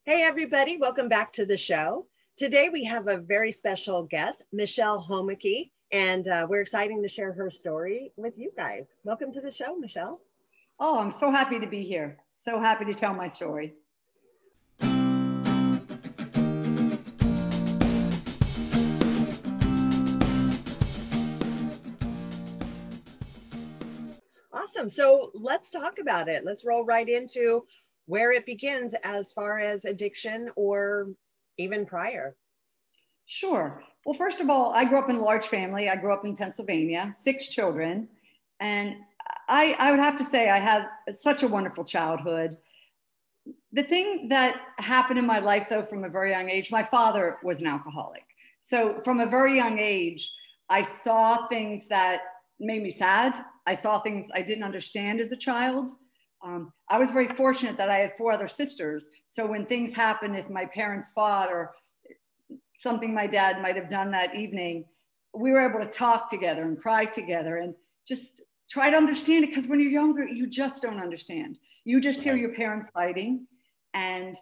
Hey, everybody. Welcome back to the show. Today, we have a very special guest, Michelle Homoky, and we're excited to share her story with you guys. Welcome to the show, Michelle. Oh, I'm so happy to be here. So happy to tell my story. Awesome. So let's talk about it. Let's roll right into where it begins as far as addiction or even prior. Sure. Well, first of all, I grew up in a large family. I grew up in Pennsylvania, 6 children. And I would have to say I had such a wonderful childhood. The thing that happened in my life, though, from a very young age, my father was an alcoholic. So from a very young age, I saw things that made me sad. I saw things I didn't understand as a child. I was very fortunate that I had 4 other sisters. So when things happened, if my parents fought or something my dad might have done that evening, we were able to talk together and cry together and just try to understand it. Because when you're younger, you just don't understand. You just hear your parents fighting. And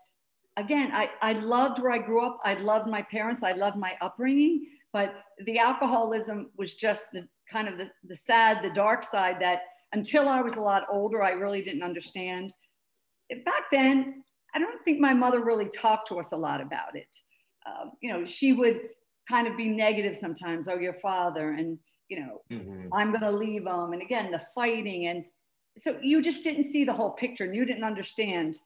again, I loved where I grew up. I loved my parents. I loved my upbringing. But the alcoholism was just the kind of the sad, the dark side that until I was a lot older, I really didn't understand. Back then, I don't think my mother really talked to us a lot about it. She would kind of be negative sometimes. Oh, your father, and I'm going to leave him. And again, the fighting. And so you just didn't see the whole picture, and you didn't understand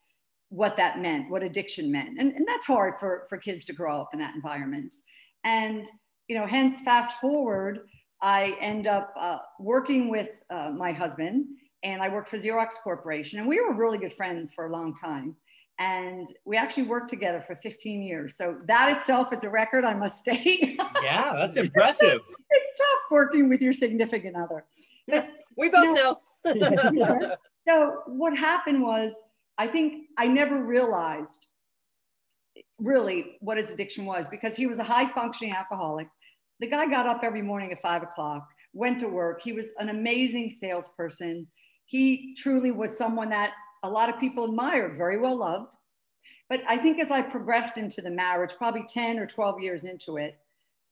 what that meant, what addiction meant. And that's hard for kids to grow up in that environment. And, hence fast forward, I end up working with my husband, and I worked for Xerox Corporation, and we were really good friends for a long time. And we actually worked together for 15 years. So that itself is a record, I must state. Yeah, that's impressive. It's tough working with your significant other. But, we both know. So what happened was, I think I never realized really what his addiction was, because he was a high functioning alcoholic. The guy got up every morning at 5 o'clock, went to work. He was an amazing salesperson. He truly was someone that a lot of people admired, very well loved. But I think as I progressed into the marriage, probably 10 or 12 years into it,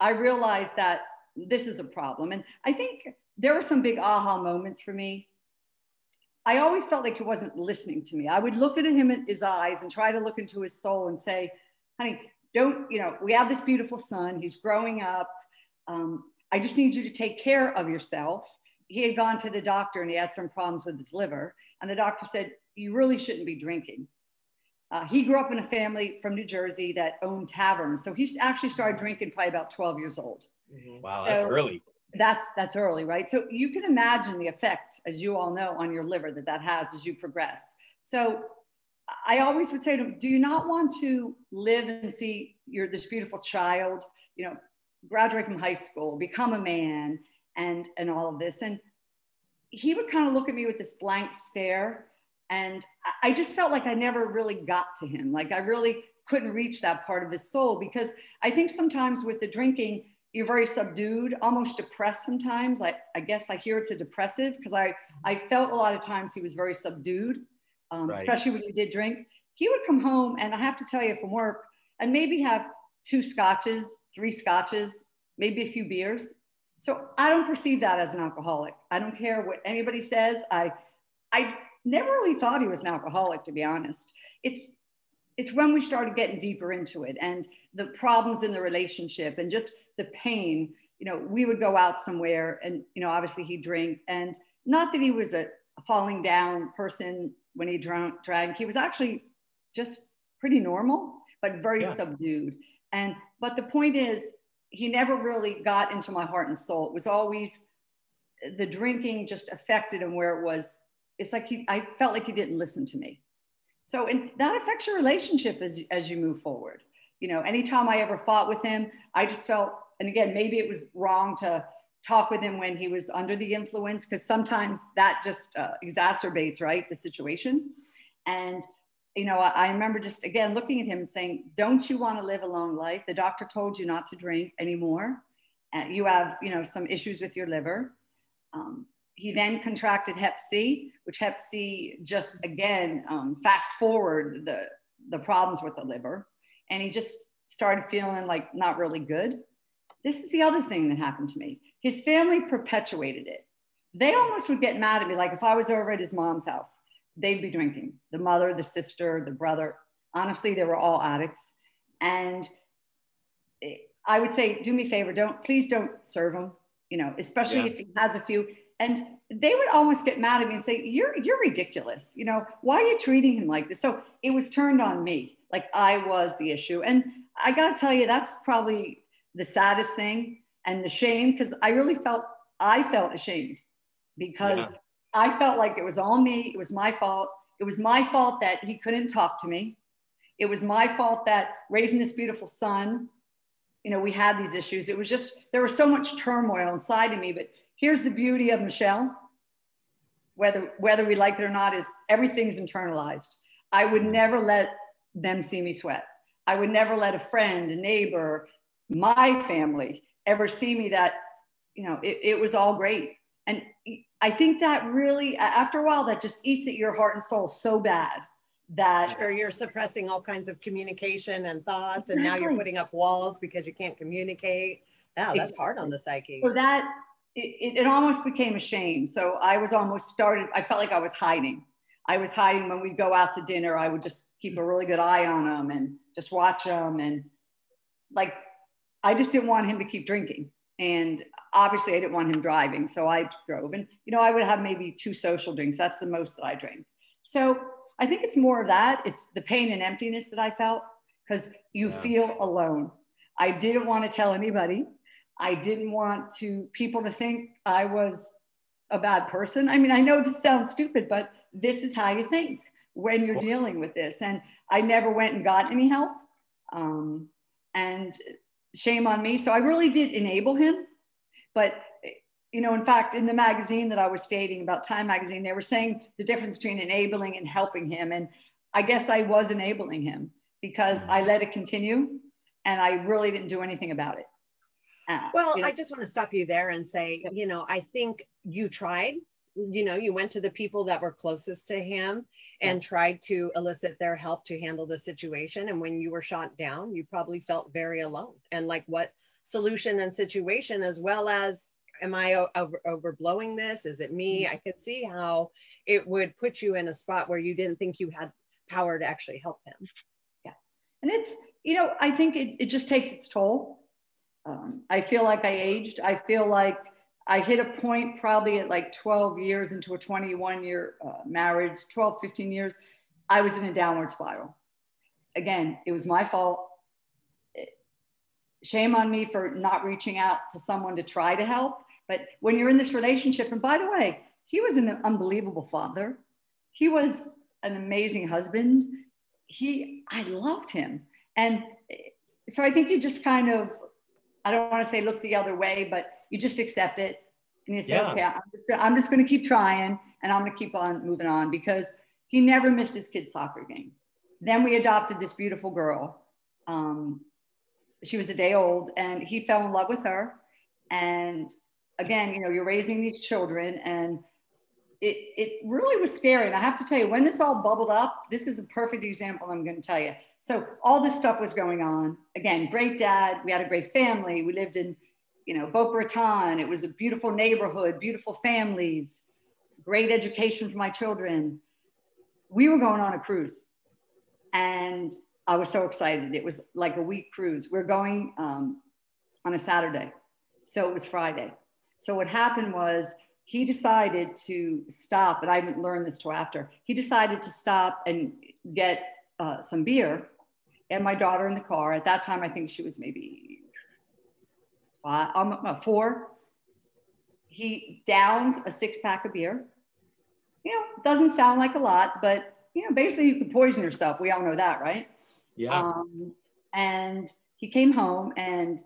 I realized that this is a problem. And I think there were some big aha moments for me. I always felt like he wasn't listening to me. I would look at him in his eyes and try to look into his soul and say, honey, we have this beautiful son. He's growing up. I just need you to take care of yourself. He had gone to the doctor and he had some problems with his liver. And the doctor said, you really shouldn't be drinking. He grew up in a family from New Jersey that owned taverns. So he actually started drinking probably about 12 years old. Wow, that's early. That's early, right? So you can imagine the effect, as you all know, on your liver that has as you progress. So I always would say to him, do you not want to live and see this beautiful child, graduate from high school, become a man, and all of this? And he would kind of look at me with this blank stare. And I just felt like I never really got to him. Like I really couldn't reach that part of his soul, because I think sometimes with the drinking, you're very subdued, almost depressed sometimes. I guess I hear it's a depressive, because I felt a lot of times he was very subdued, right. Especially when he did drink. He would come home, and I have to tell you, from work, and maybe have 2 scotches, 3 scotches, maybe a few beers. So I don't perceive that as an alcoholic. I don't care what anybody says. I never really thought he was an alcoholic, to be honest. It's when we started getting deeper into it, and the problems in the relationship, and just the pain. We would go out somewhere, and obviously he'd drink, and not that he was a falling down person when he drank. He was actually just pretty normal, but very subdued. But the point is, he never really got into my heart and soul. It was always the drinking just affected him where it was. It's like I felt like he didn't listen to me. So, and that affects your relationship as you move forward. Anytime I ever fought with him, I just felt, and again, maybe it was wrong to talk with him when he was under the influence, because sometimes that just exacerbates, right, the situation. And I remember just, again, looking at him and saying, don't you want to live a long life? The doctor told you not to drink anymore. You have, some issues with your liver. He then contracted Hep C, which Hep C just, again, fast forward the problems with the liver, and he just started feeling like not really good. This is the other thing that happened to me. His family perpetuated it. They almost would get mad at me. Like if I was over at his mom's house, they'd be drinking. The mother, the sister, the brother. Honestly, they were all addicts. And I would say, do me a favor, please don't serve him, you know, especially if he has a few. And they would almost get mad at me and say, you're ridiculous. You know, why are you treating him like this? So it was turned on me, like I was the issue. And I got to tell you, that's probably the saddest thing, and the shame, because I felt ashamed, because I felt like it was all me. It was my fault. It was my fault that he couldn't talk to me. It was my fault that raising this beautiful son, you know, we had these issues. It was just, there was so much turmoil inside of me. But here's the beauty of Michelle, whether we like it or not, is everything's internalized. I would never let them see me sweat. I would never let a friend, a neighbor, my family ever see me that, you know, it was all great. And I think that really, after a while, that just eats at your heart and soul so bad that sure, you're suppressing all kinds of communication and thoughts, and now you're putting up walls because you can't communicate. Yeah, that's hard on the psyche. So that it almost became a shame. So I was almost started, I felt like I was hiding. I was hiding. When we'd go out to dinner, I would just keep a really good eye on him and just watch him. And like, I just didn't want him to keep drinking. And obviously I didn't want him driving. So I drove, and, you know, I would have maybe 2 social drinks. That's the most that I drank. So I think it's more of that. It's the pain and emptiness that I felt, because you feel alone. I didn't want to tell anybody. I didn't want people to think I was a bad person. I mean, I know this sounds stupid, but this is how you think when you're dealing with this. And I never went and got any help. And shame on me. So I really did enable him. But, you know, in fact, in the magazine that I was stating about, Time magazine, they were saying the difference between enabling and helping him. And I guess I was enabling him, because I let it continue and I really didn't do anything about it. Well, you know, I just want to stop you there and say, you know, I think you tried, you know, you went to the people that were closest to him and tried to elicit their help to handle the situation. And when you were shot down, you probably felt very alone. And like, what solution and situation, as well as, am I overblowing this? Is it me? I could see how it would put you in a spot where you didn't think you had power to actually help him. Yeah. And it's, you know, I think it just takes its toll. I feel like I aged. I feel like I hit a point probably at like 12 years into a 21-year marriage, 12, 15 years. I was in a downward spiral. Again, it was my fault. Shame on me for not reaching out to someone to try to help. But when you're in this relationship, and by the way, he was an unbelievable father. He was an amazing husband. I loved him. And so I think you just kind of, I don't want to say look the other way, but you just accept it. And you say, okay, I'm just going to keep trying, and I'm going to keep on moving on, because he never missed his kid's soccer game. Then we adopted this beautiful girl. She was a day old, and he fell in love with her. And again, you know, you're raising these children, and it really was scary. And I have to tell you, when this all bubbled up, this is a perfect example I'm going to tell you. So all this stuff was going on. Again, great dad. We had a great family. We lived in, you know, Boca Raton. It was a beautiful neighborhood, beautiful families, great education for my children. We were going on a cruise, and I was so excited. It was like a week cruise. We're going on a Saturday. So it was Friday. So what happened was, he decided to stop, and I didn't learn this till after. He decided to stop and get some beer, and my daughter in the car. At that time, I think she was maybe 4. He downed a 6-pack of beer. You know, doesn't sound like a lot, but, you know, basically you could poison yourself. We all know that, right? Yeah. And he came home, and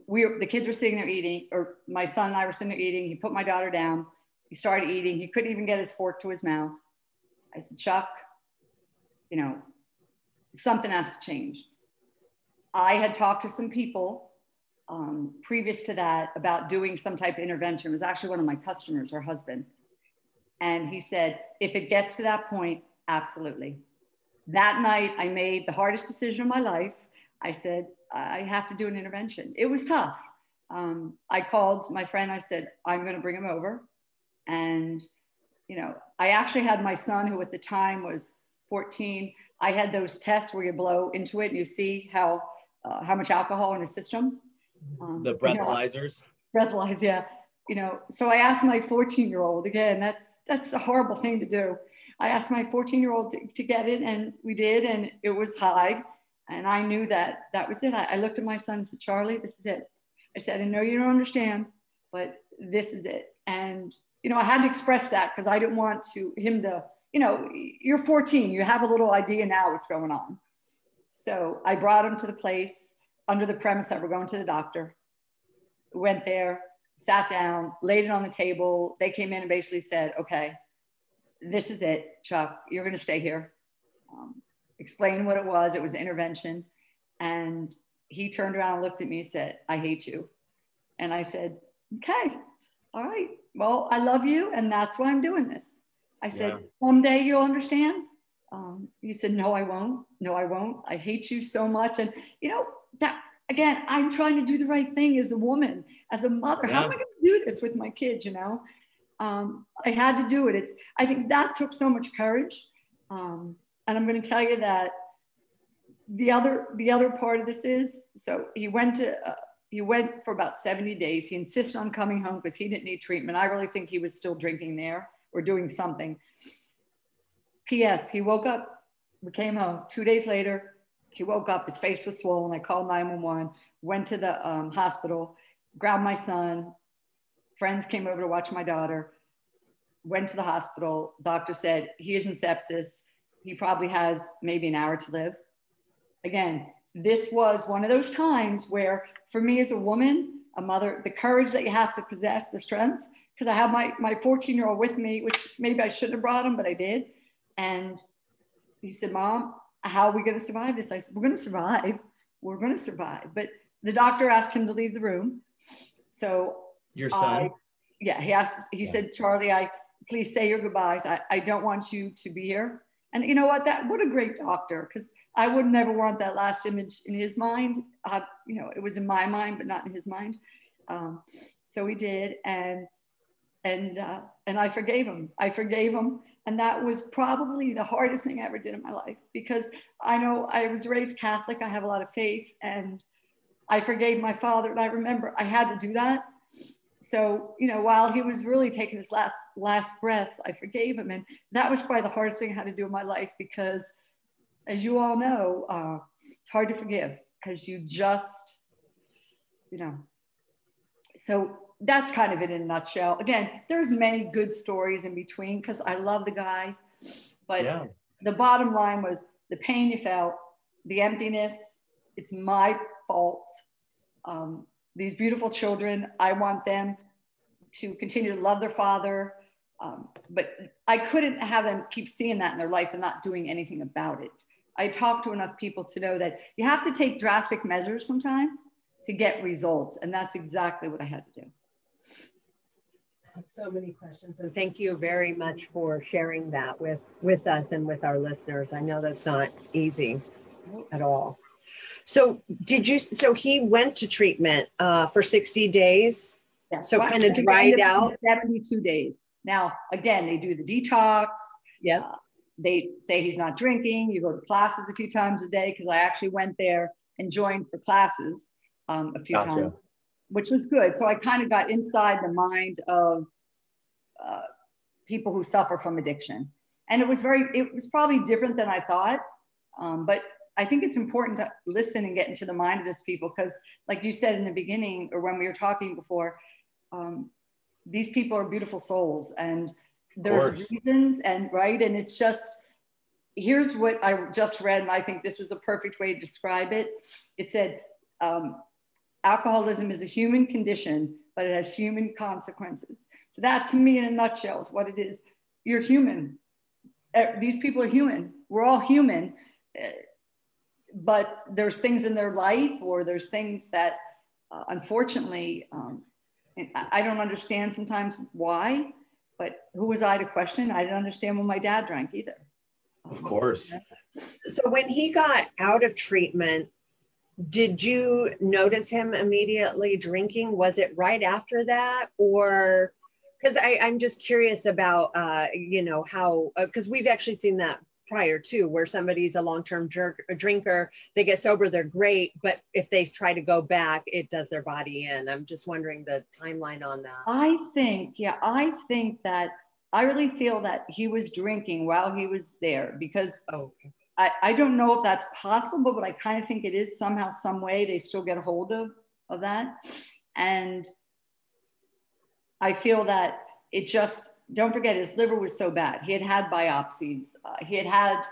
the kids were sitting there eating, or my son and I were sitting there eating. He put my daughter down. He started eating. He couldn't even get his fork to his mouth. I said, Chuck, you know, something has to change. I had talked to some people previous to that about doing some type of intervention. It was actually one of my customers, her husband. And he said, if it gets to that point, absolutely. That night, I made the hardest decision of my life. I said, I have to do an intervention. It was tough. I called my friend. I said, I'm going to bring him over. And, you know, I actually had my son, who at the time was 14. I had those tests where you blow into it and you see how much alcohol in his system. The breathalyzers. Breathalyze, yeah. You know, so I asked my 14-year-old, again, that's a horrible thing to do. I asked my 14-year-old to get it, and we did, and it was high. And I knew that was it. I looked at my son and said, Charlie, this is it. I said, I know you don't understand, but this is it. And, you know, I had to express that because I didn't want him to, you know, you're 14, you have a little idea now what's going on. So I brought him to the place under the premise that we're going to the doctor. Went there, sat down, laid it on the table. They came in and basically said, okay, this is it, Chuck, you're going to stay here. Explained what it was. It was an intervention. And he turned around and looked at me and said, I hate you. And I said, okay, all right. Well, I love you. And that's why I'm doing this. I said, someday you'll understand. He said, no, I won't. No, I won't. I hate you so much. And, you know, that, again, I'm trying to do the right thing as a woman, as a mother. How am I going to do this with my kids, you know? I had to do it. I think that took so much courage. And I'm going to tell you that the other part of this is, so he went for about 70 days. He insisted on coming home because he didn't need treatment. I really think he was still drinking there or doing something. P.S. He woke up, we came home 2 days later. He woke up, his face was swollen. I called 911, went to the hospital, grabbed my son. Friends came over to watch my daughter, went to the hospital. Doctor said, he is in sepsis. He probably has maybe an hour to live. Again, this was one of those times where, for me as a woman, a mother, the courage that you have to possess, the strength, because I have my 14-year-old with me, which maybe I shouldn't have brought him, but I did. And he said, Mom, how are we going to survive this? I said, we're going to survive. We're going to survive. But the doctor asked him to leave the room. So your son? He said, Charlie, please say your goodbyes. I don't want you to be here. And you know what, what a great doctor, because I would never want that last image in his mind. You know, it was in my mind, but not in his mind. So he did. And I forgave him. I forgave him. And that was probably the hardest thing I ever did in my life, because I know I was raised Catholic. I have a lot of faith, and I forgave my father. And I remember I had to do that. So, you know, while he was really taking his last breath, I forgave him. And that was probably the hardest thing I had to do in my life, because as you all know, it's hard to forgive because you just, you know, so that's kind of it in a nutshell. Again, there's many good stories in between because I love the guy, but the bottom line was the pain you felt, the emptiness. It's my fault. These beautiful children, I want them to continue to love their father, but I couldn't have them keep seeing that in their life and not doing anything about it. I talked to enough people to know that you have to take drastic measures sometimes to get results, and that's exactly what I had to do. So many questions, and thank you very much for sharing that with us and with our listeners. I know that's not easy at all. So so he went to treatment for 60 days. Yeah. So kind of dried out. 72 days. Now, again, they do the detox. Yeah. They say he's not drinking. You go to classes a few times a day, because I actually went there and joined for classes a few times, which was good. So I kind of got inside the mind of people who suffer from addiction. And it was probably different than I thought. But I think it's important to listen and get into the mind of these people, because like you said in the beginning, or when we were talking before, these people are beautiful souls, and there's reasons, and it's just, here's what I just read, and I think this was a perfect way to describe it. It said, alcoholism is a human condition, but it has human consequences. So that, to me, in a nutshell, is what it is. You're human. These people are human. We're all human. But there's things in their life, or there's things that, unfortunately, I don't understand sometimes why, but who was I to question? I didn't understand when my dad drank either. Of course. So when he got out of treatment, did you notice him immediately drinking? Was it right after that? Or because I'm just curious about, you know, how, because we've actually seen that prior too, where somebody's a long-term drinker, they get sober, they're great, but if they try to go back, it does their body in. I'm just wondering the timeline on that. I think that I really feel that he was drinking while he was there because I don't know if that's possible, but I kind of think it is somehow, some way they still get a hold of that. And I feel that it just, don't forget, his liver was so bad. He had had biopsies. He had had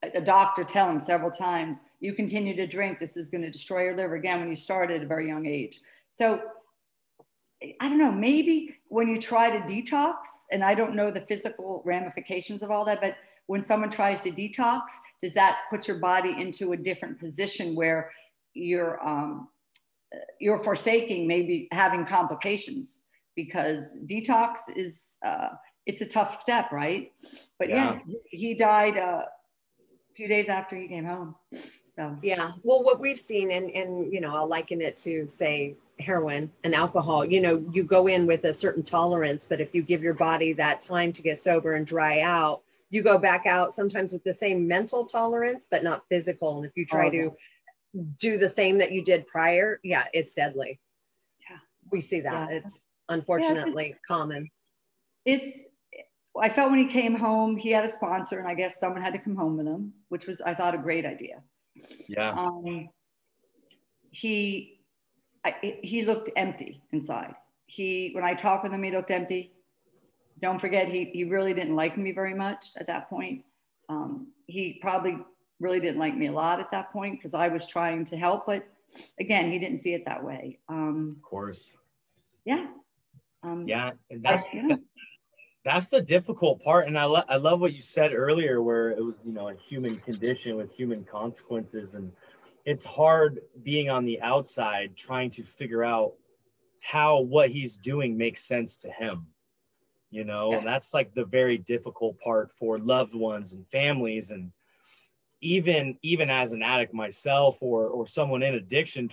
a doctor tell him several times, you continue to drink, this is going to destroy your liver again when you start at a very young age. So I don't know, maybe when you try to detox, and I don't know the physical ramifications of all that, but when someone tries to detox, does that put your body into a different position where you're forsaking maybe having complications? Because detox is, it's a tough step, right? But yeah, he died a few days after he came home. So yeah, well, what we've seen, and you know, I'll liken it to, say, heroin and alcohol. You know, you go in with a certain tolerance, but if you give your body that time to get sober and dry out, you go back out sometimes with the same mental tolerance, but not physical. And if you try to do the same that you did prior, yeah, it's deadly. Yeah, we see that. It's unfortunately common. I felt when he came home, he had a sponsor, and I guess someone had to come home with him, which was, I thought, a great idea. Yeah. He looked empty inside. When I talked with him, he looked empty. Don't forget, he really didn't like me very much at that point. He probably really didn't like me a lot at that point because I was trying to help, but again, he didn't see it that way. Of course. Yeah. Yeah, and that's the difficult part. And I love what you said earlier, where it was, you know, a human condition with human consequences. And it's hard being on the outside trying to figure out how what he's doing makes sense to him, you know. And that's like the very difficult part for loved ones and families. And even as an addict myself, or someone in addiction,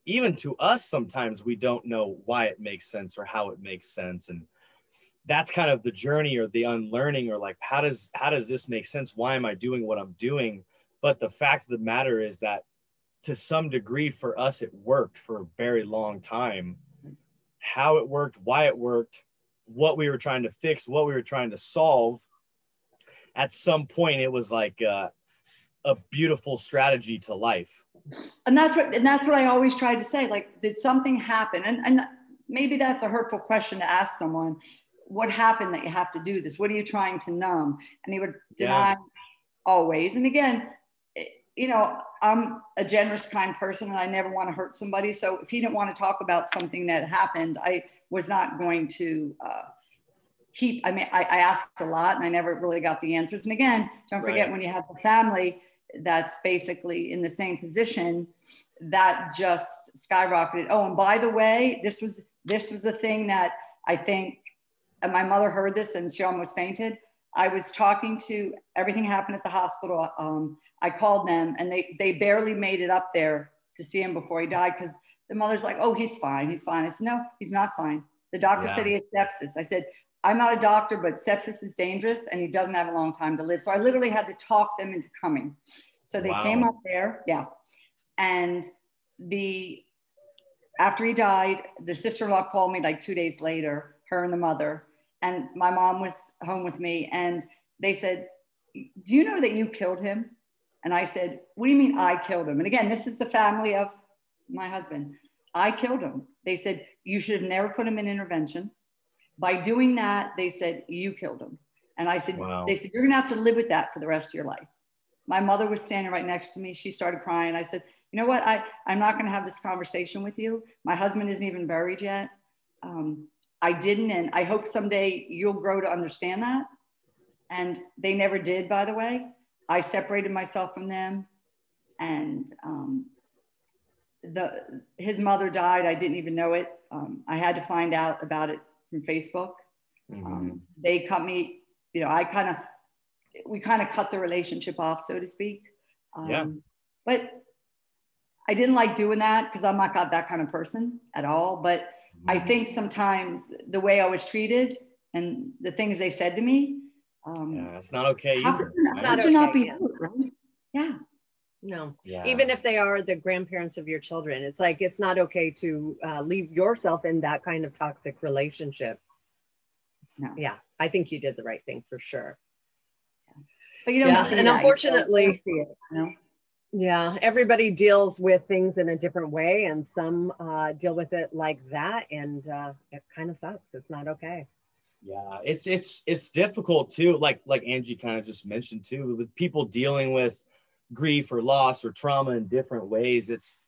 even to us, sometimes we don't know why it makes sense or how it makes sense. And that's kind of the journey, or the unlearning, or like, how does this make sense? Why am I doing what I'm doing? But the fact of the matter is that to some degree for us, it worked for a very long time. How it worked, why it worked, what we were trying to fix, what we were trying to solve. At some point, it was like a beautiful strategy to life. And that's what I always try to say. Like, did something happen? And maybe that's a hurtful question to ask someone. What happened that you have to do this? What are you trying to numb? And he would deny always. And again, you know, I'm a generous, kind person, and I never want to hurt somebody. So if he didn't want to talk about something that happened, I was not going to I asked a lot, and I never really got the answers. And again, don't forget, when you have the family that's basically in the same position, that just skyrocketed. Oh, and by the way, this was the thing that I think, and my mother heard this and she almost fainted. I was talking to, everything happened at the hospital. I called them, and they barely made it up there to see him before he died, because the mother's like, oh, he's fine. He's fine. I said, no, he's not fine. The doctor said he has sepsis. I said, I'm not a doctor, but sepsis is dangerous and he doesn't have a long time to live. So I literally had to talk them into coming. So they came up there. Yeah. And after he died, the sister-in-law called me like 2 days later, her and the mother, and my mom was home with me. And they said, do you know that you killed him? And I said, what do you mean I killed him? And again, this is the family of my husband. I killed him. They said, you should have never put him in intervention. By doing that, they said, you killed him. And I said, they said, you're gonna have to live with that for the rest of your life. My mother was standing right next to me. She started crying. I said, you know what? I'm not gonna have this conversation with you. My husband isn't even buried yet. I didn't, and I hope someday you'll grow to understand that. And they never did, by the way. I separated myself from them, and his mother died. I didn't even know it. I had to find out about it from Facebook. They cut me, you know, we kind of cut the relationship off, so to speak. Yeah. But I didn't like doing that because I'm not that kind of person at all. But I think sometimes the way I was treated and the things they said to me, yeah, it's not okay either. It's not okay, not be right? Yeah. No, yeah. Even if they are the grandparents of your children, it's like, it's not okay to leave yourself in that kind of toxic relationship. No. Yeah, I think you did the right thing for sure. But you don't see and that. Unfortunately, you don't see it, yeah, everybody deals with things in a different way, and some deal with it like that, and it kind of sucks. It's not okay. Yeah, it's difficult too, like Angie kind of just mentioned too, with people dealing with grief or loss or trauma in different ways. It's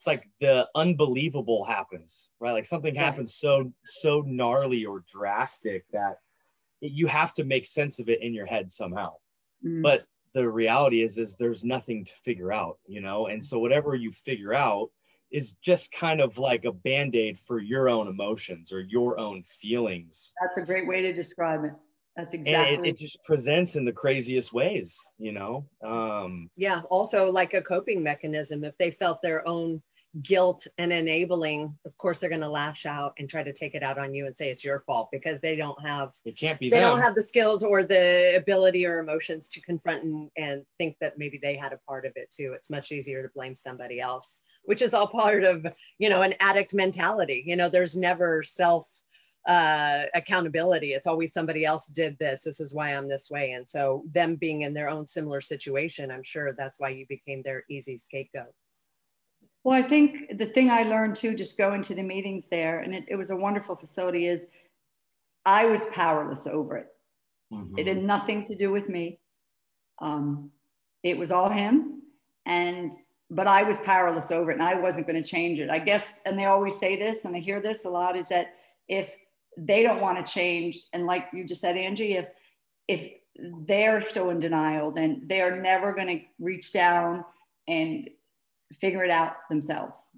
like the unbelievable happens, right? Like something happens so gnarly or drastic that you have to make sense of it in your head somehow. But the reality is there's nothing to figure out, you know? And so whatever you figure out is just kind of like a Band-Aid for your own emotions or your own feelings. That's a great way to describe it. That's exactly. And it just presents in the craziest ways, you know? Yeah, also like a coping mechanism. If they felt their own guilt and enabling, of course they're going to lash out and try to take it out on you and say it's your fault, because they don't have, it can't be they them. don't have the skills or the ability or emotions to confront and think that maybe they had a part of it too. It's much easier to blame somebody else, which is all part of, you know, an addict mentality. You know, there's never self accountability. It's always somebody else did this. This is why I'm this way. And so them being in their own similar situation, I'm sure that's why you became their easy scapegoat. Well, I think the thing I learned too, just going to the meetings there, and it was a wonderful facility, is I was powerless over it. It had nothing to do with me. It was all him. But I was powerless over it, and I wasn't going to change it. I guess, and they always say this, and I hear this a lot, is that if they don't want to change, and like you just said, Angie, if they're still in denial, then they're never going to reach down and figure it out themselves.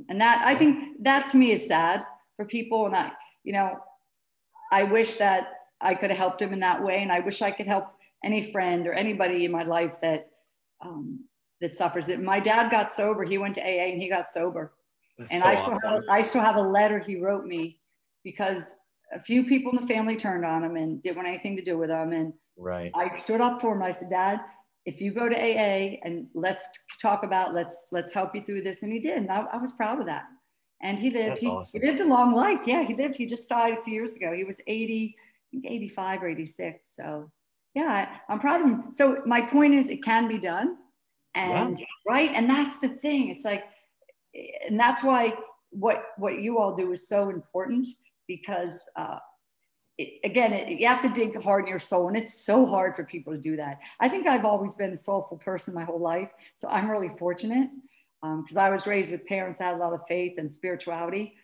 And that, I think that to me is sad for people. And I wish that I could have helped him in that way. And I wish I could help any friend or anybody in my life that suffers it. My dad got sober. He went to AA and he got sober. That's and so I still have a letter he wrote me because a few people in the family turned on him and didn't want anything to do with him. And right. I stood up for him. I said, Dad, if you go to AA and let's talk about, let's help you through this. And he did. And I was proud of that. And he lived, awesome. He lived a long life. Yeah, he lived. He just died a few years ago. He was 80, I think 85 or 86. So yeah, I'm proud of him. So my point is it can be done. And right. And that's the thing. It's like, and that's why what you all do is so important, because you have to dig hard in your soul, and it's so hard for people to do that. I think I've always been a soulful person my whole life, so I'm really fortunate because I was raised with parents that had a lot of faith and spirituality.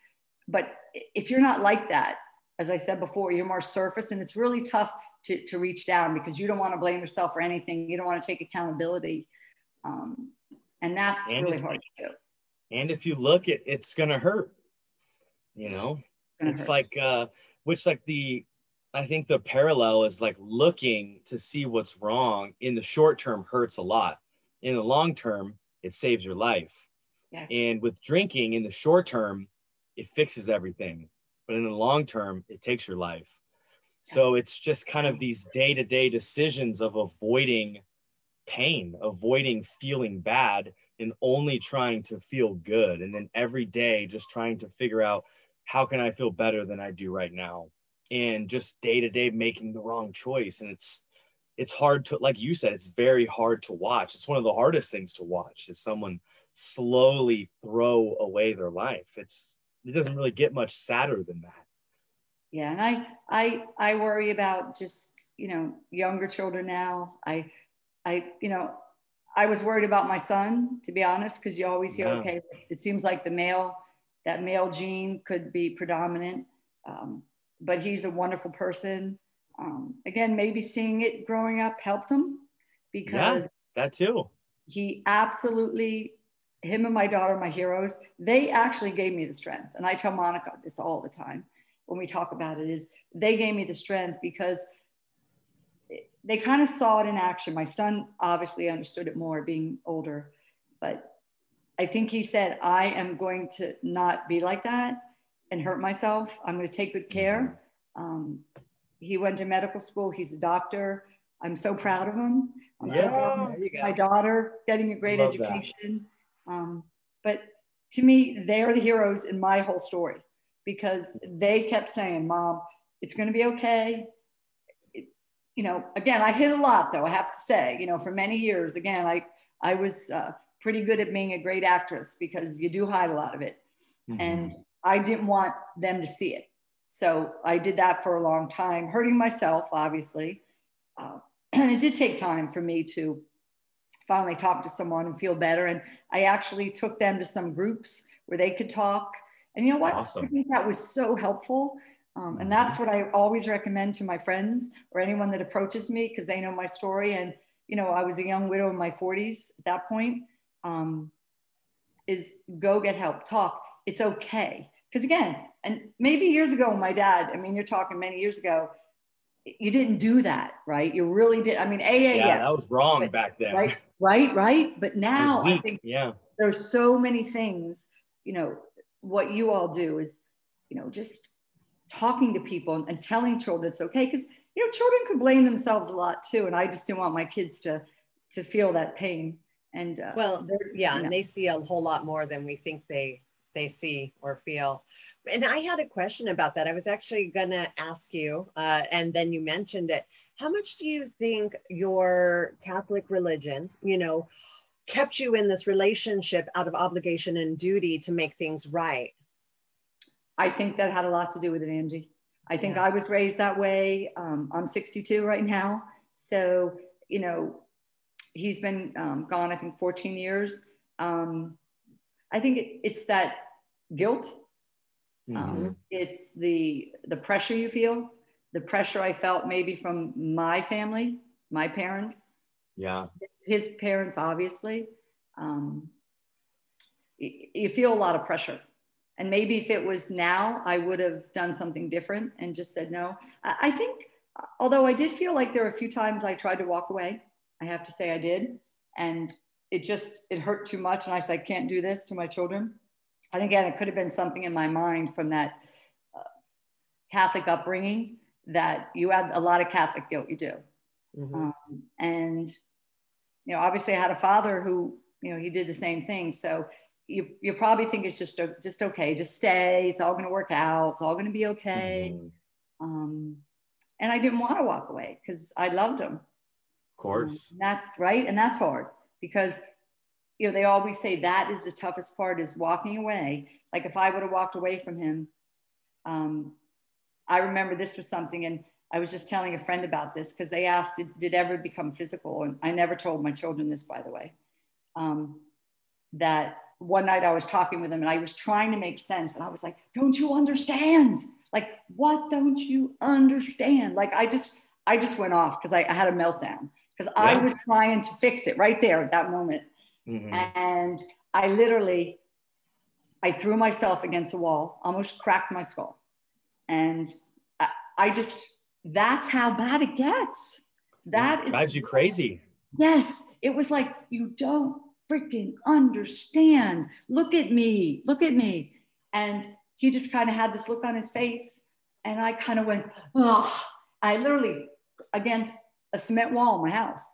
But if you're not like that, as I said before, you're more surface, and it's really tough to reach down because you don't want to blame yourself for anything. You don't want to take accountability, and that's really hard to do. And if you look, it's gonna hurt. You know, it's like I think the parallel is like looking to see what's wrong in the short term hurts a lot. In the long term, it saves your life. Yes. And with drinking in the short term, it fixes everything. But in the long term, it takes your life. Yeah. So it's just kind of these day-to-day decisions of avoiding pain, avoiding feeling bad, and only trying to feel good. And then every day just trying to figure out, how can I feel better than I do right now? And just day to day making the wrong choice. And it's hard to, like you said, it's very hard to watch. It's one of the hardest things to watch, is someone slowly throw away their life. It doesn't really get much sadder than that. Yeah. And I worry about just, younger children now. I was worried about my son, to be honest, because you always hear, okay, it seems like that male gene could be predominant. But he's a wonderful person. Again, maybe seeing it growing up helped him, because that too. He absolutely, him and my daughter, my heroes, they actually gave me the strength. And I tell Monica this all the time when we talk about it, is they gave me the strength, because they kind of saw it in action. My son obviously understood it more being older, but I think he said, I am going to not be like that and hurt myself. I'm going to take good care. He went to medical school. He's a doctor. I'm so proud of him. I'm so proud of my daughter getting a great education. But to me, they're the heroes in my whole story, because they kept saying, Mom, it's going to be okay. You know, again, I hid a lot, though, I have to say, you know, for many years. Again, I was pretty good at being a great actress, because you do hide a lot of it. And I didn't want them to see it. So I did that for a long time, hurting myself, obviously. It did take time for me to finally talk to someone and feel better. And I actually took them to some groups where they could talk. And you know what? Awesome. I think that was so helpful. And that's what I always recommend to my friends or anyone that approaches me, because they know my story. And, you know, I was a young widow in my 40s at that point, is go get help, talk. It's okay. Because again, and maybe years ago, my dad, I mean, you're talking many years ago, you didn't do that, right? You really did. I mean, yeah, that was wrong back then. Right. But now I think yeah, there's so many things, you know, what you all do is, you know, just talking to people and telling children it's okay. Because, you know, children can blame themselves a lot too. And I just didn't want my kids to feel that pain. And well, yeah, you know. and they see a whole lot more than we think they see or feel. And I had a question about that. I was actually going to ask you, and then you mentioned it. How much do you think your Catholic religion, you know, kept you in this relationship out of obligation and duty to make things right? I think that had a lot to do with it, Angie. I think I was raised that way. I'm 62 right now. So, you know, he's been gone, I think, 14 years. I think it's that guilt. It's the pressure you feel, the pressure I felt maybe from my family, my parents, his parents, obviously. You feel a lot of pressure. And maybe if it was now, I would have done something different and just said no. I think, although I did feel like there were a few times I tried to walk away, I have to say I did. And it hurt too much. And I said, I can't do this to my children. And again, it could have been something in my mind from that Catholic upbringing, that you have a lot of Catholic guilt, you do. And, you know, obviously I had a father who, you know, he did the same thing. So you probably think it's just okay, just stay. It's all going to work out. It's all going to be okay. And I didn't want to walk away because I loved him. Of course. That's right. And that's hard because, you know, they always say that is the toughest part, is walking away. Like if I would have walked away from him, I remember this was something, and I was just telling a friend about this because they asked, did it ever become physical? And I never told my children this, by the way, that one night I was talking with them and I was trying to make sense. And I was like, don't you understand? Like, what don't you understand? Like, I just went off because I had a meltdown because I was trying to fix it right there at that moment. And I threw myself against a wall, almost cracked my skull. And that's how bad it gets. That drives you crazy. Yes. It was like, you don't freaking understand. Look at me. And he just kind of had this look on his face. And I kind of went, oh, I literally against a cement wall in my house.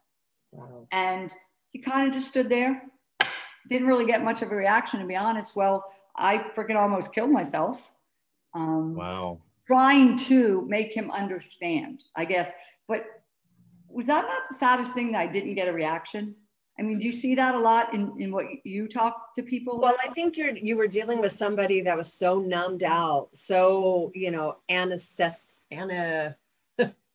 Wow. And he kind of just stood there. Didn't really get much of a reaction, to be honest. Well, I freaking almost killed myself. Wow. Trying to make him understand, I guess. But was that not the saddest thing, that I didn't get a reaction? I mean, do you see that a lot in what you talk to people about? Well, I think you were dealing with somebody that was so numbed out, so, you know,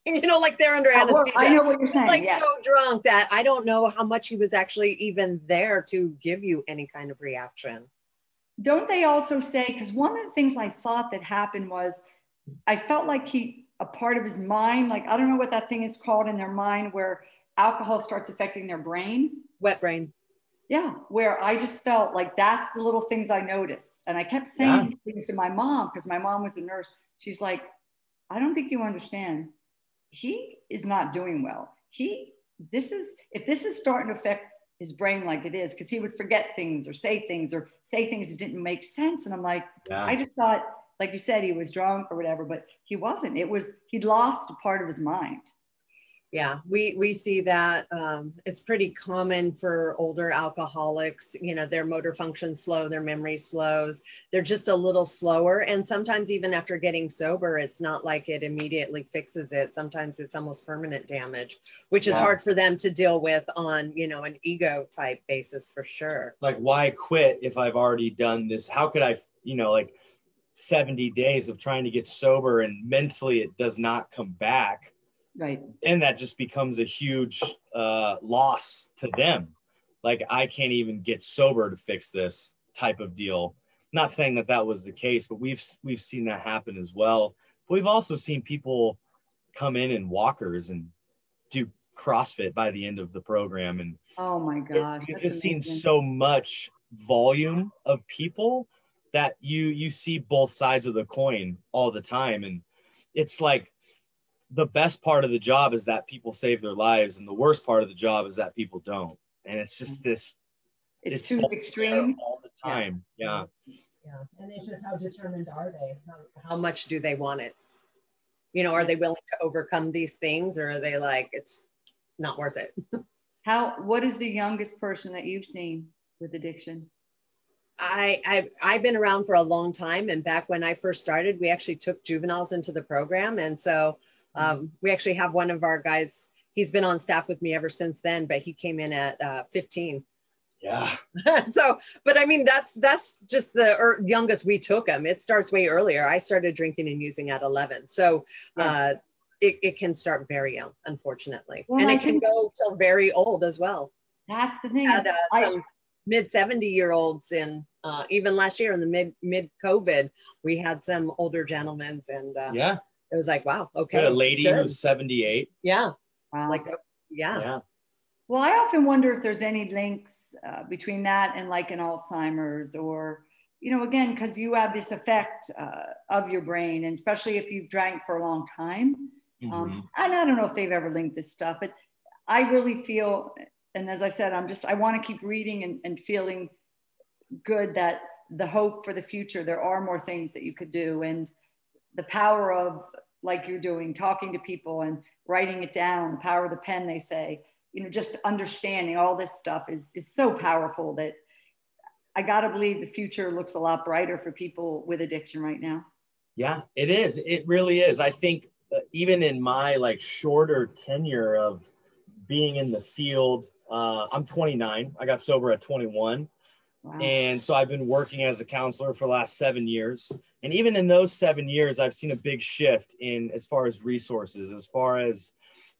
you know, like they're under anesthesia. I know what you're saying. Like so drunk that I don't know how much he was actually even there to give you any kind of reaction. Don't they also say, because one of the things I thought that happened was I felt like a part of his mind, like, I don't know what that thing is called in their mind, where alcohol starts affecting their brain. Wet brain. Yeah, where I just felt like that's the little things I noticed. And I kept saying things to my mom, because my mom was a nurse. She's like, I don't think you understand. He is not doing well. if this is starting to affect his brain like it is, because he would forget things or say things that didn't make sense. And I'm like, Yeah. I just thought, like you said, he was drunk or whatever, but he wasn't. He'd lost a part of his mind. Yeah, we see that. It's pretty common for older alcoholics, you know, their motor function slow, their memory slows, they're just a little slower. And sometimes even after getting sober, it's not like it immediately fixes it. Sometimes it's almost permanent damage, which is hard for them to deal with on, you know, an ego type basis for sure. Like, why quit if I've already done this? How could I, you know, like 70 days of trying to get sober and mentally it does not come back. Right. And that just becomes a huge loss to them. Like, I can't even get sober to fix this type of deal. Not saying that that was the case, but we've seen that happen as well. But we've also seen people come in walkers and do CrossFit by the end of the program. And oh my gosh, we've just seen so much volume of people that you see both sides of the coin all the time. And it's like, the best part of the job is that people save their lives, and the worst part of the job is that people don't. And it's just this, it's too extreme all the time. Yeah. And it's just, how determined are they? How much do they want it? You know, are they willing to overcome these things, or are they like, it's not worth it? What is the youngest person that you've seen with addiction? I've been around for a long time. And back when I first started, we actually took juveniles into the program. And so we actually have one of our guys, he's been on staff with me ever since then, but he came in at 15. Yeah. So, but I mean, that's just the youngest we took him. It starts way earlier. I started drinking and using at 11. So it can start very young, unfortunately. Well, and it can go till very old as well. That's the thing. Had some mid 70-year-olds in, even last year in the mid COVID, we had some older gentlemen, and it was like, wow, okay. A lady who's 78. Yeah. Wow. Like, yeah. Well, I often wonder if there's any links between that and like an Alzheimer's, or, you know, again, because you have this effect of your brain, and especially if you've drank for a long time. And I don't know if they've ever linked this stuff, but I really feel, and as I said, I want to keep reading and feeling good that the hope for the future, there are more things that you could do. And the power of, like you're doing, talking to people and writing it down, the power of the pen, they say, you know, just understanding all this stuff is so powerful that I got to believe the future looks a lot brighter for people with addiction right now. Yeah, it is. It really is. I think even in my like shorter tenure of being in the field, I'm 29. I got sober at 21. Wow. And so I've been working as a counselor for the last 7 years. And even in those 7 years, I've seen a big shift in as far as resources, as far as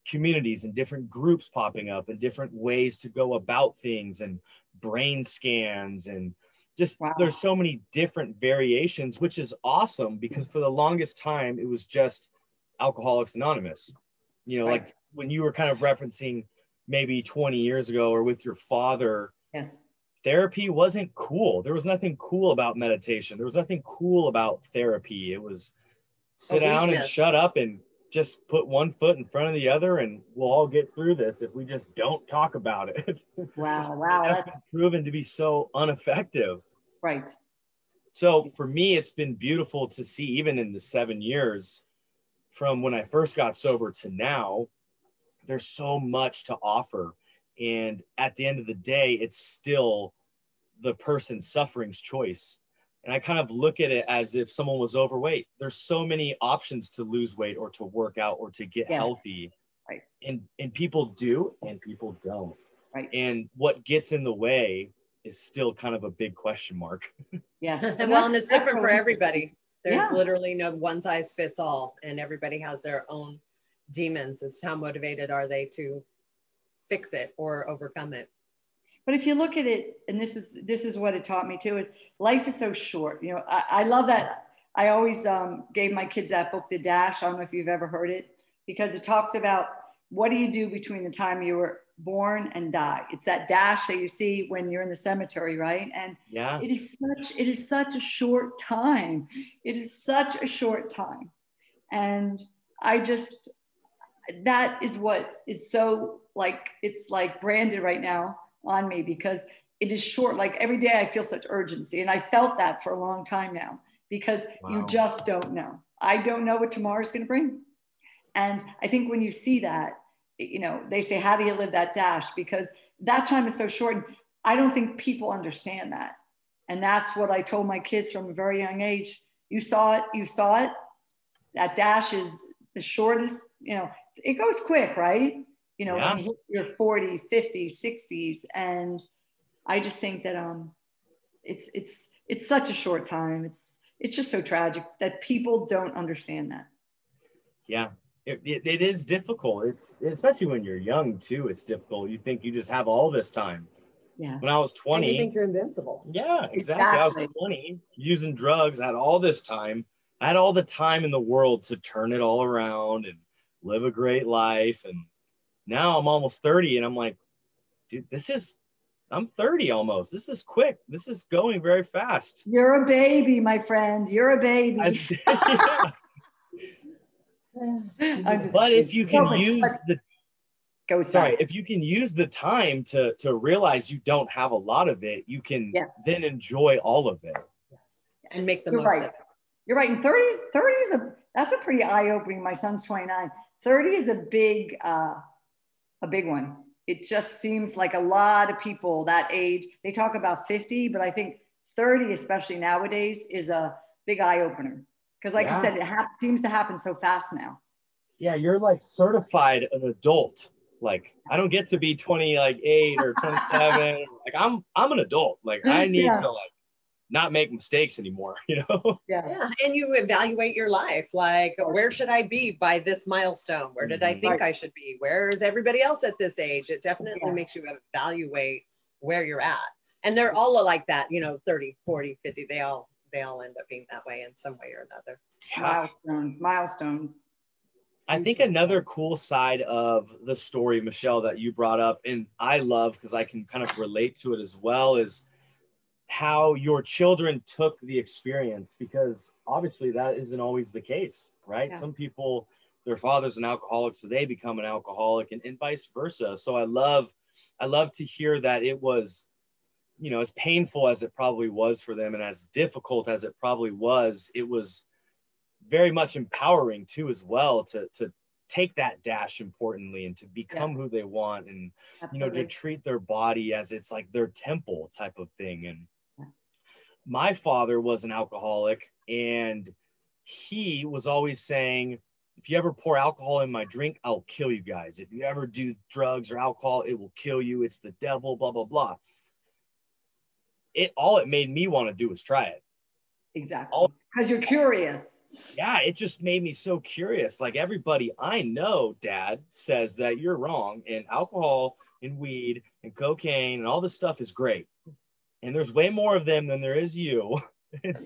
communities and different groups popping up and different ways to go about things, and brain scans, and just there's so many different variations, which is awesome, because for the longest time, it was just Alcoholics Anonymous. You know, like when you were kind of referencing maybe 20 years ago or with your father, therapy wasn't cool. There was nothing cool about meditation. There was nothing cool about therapy. It was sit down and shut up and just put one foot in front of the other, and we'll all get through this if we just don't talk about it. Wow. That's proven to be so ineffective. Right. So for me, it's been beautiful to see, even in the 7 years from when I first got sober to now, there's so much to offer. And at the end of the day, it's still the person suffering's choice. And I kind of look at it as if someone was overweight. There's so many options to lose weight or to work out or to get healthy. Right. And people do, and people don't. Right. And what gets in the way is still kind of a big question mark. Yes. Well, and it's different for everybody. There's literally no one size fits all, and everybody has their own demons. It's how motivated are they to fix it or overcome it. But if you look at it, and this is what it taught me too, is life is so short. You know, I love that. I always gave my kids that book, The Dash. I don't know if you've ever heard it, because it talks about what do you do between the time you were born and die. It's that dash that you see when you're in the cemetery, right? And it is such a short time. It is such a short time. And that is what is so like, it's like branded right now on me, because it is short. Like every day I feel such urgency, and I felt that for a long time now, because you just don't know. I don't know what tomorrow's going to bring. And I think when you see that, you know, they say, how do you live that dash? Because that time is so short. And I don't think people understand that. And that's what I told my kids from a very young age. You saw it, you saw it. That dash is the shortest, you know, it goes quick, right? You know, when you hit your 40s, 50s, 60s. And I just think that it's such a short time. It's just so tragic that people don't understand that. Yeah. It is difficult. It's especially when you're young too. It's difficult. You think you just have all this time. Yeah. When I was 20, and you think you're invincible. Yeah, exactly. I was 20, using drugs. I had all this time. I had all the time in the world to turn it all around and live a great life. And now I'm almost 30, and I'm like, dude, I'm 30 almost. This is quick. This is going very fast. You're a baby, my friend. You're a baby. Yeah. But if you can if you can use the time to realize you don't have a lot of it, you can then enjoy all of it. Yes. And make the most of it. You're right. And 30 is that's a pretty eye-opening. My son's 29. 30 is a big one. It just seems like a lot of people that age, they talk about 50, but I think 30, especially nowadays, is a big eye-opener. Because like you said, it seems to happen so fast now. Yeah, you're like certified an adult. Like I don't get to be 28 or 27. Like I'm an adult. Like I need to like not make mistakes anymore, you know? Yeah. And you evaluate your life. Like, where should I be by this milestone? Where did I think I should be? Where is everybody else at this age? It definitely makes you evaluate where you're at. And they're all like that, you know, 30, 40, 50, they all end up being that way in some way or another. Milestones. I think another cool side of the story, Michelle, that you brought up, and I love because I can kind of relate to it as well, is how your children took the experience, because obviously that isn't always the case, right? Yeah. Some people, their father's an alcoholic, so they become an alcoholic, and vice versa. So I love to hear that it was, you know, as painful as it probably was for them and as difficult as it probably was, it was very much empowering too, as well, to take that dash importantly and to become who they want, and you know, to treat their body as it's like their temple type of thing. And my father was an alcoholic, and he was always saying, if you ever pour alcohol in my drink, I'll kill you guys. If you ever do drugs or alcohol, it will kill you. It's the devil, blah, blah, blah. All it made me want to do was try it. Exactly. Because you're curious. Yeah, it just made me so curious. Like, everybody I know, Dad, says that you're wrong, and alcohol and weed and cocaine and all this stuff is great. And there's way more of them than there is you. And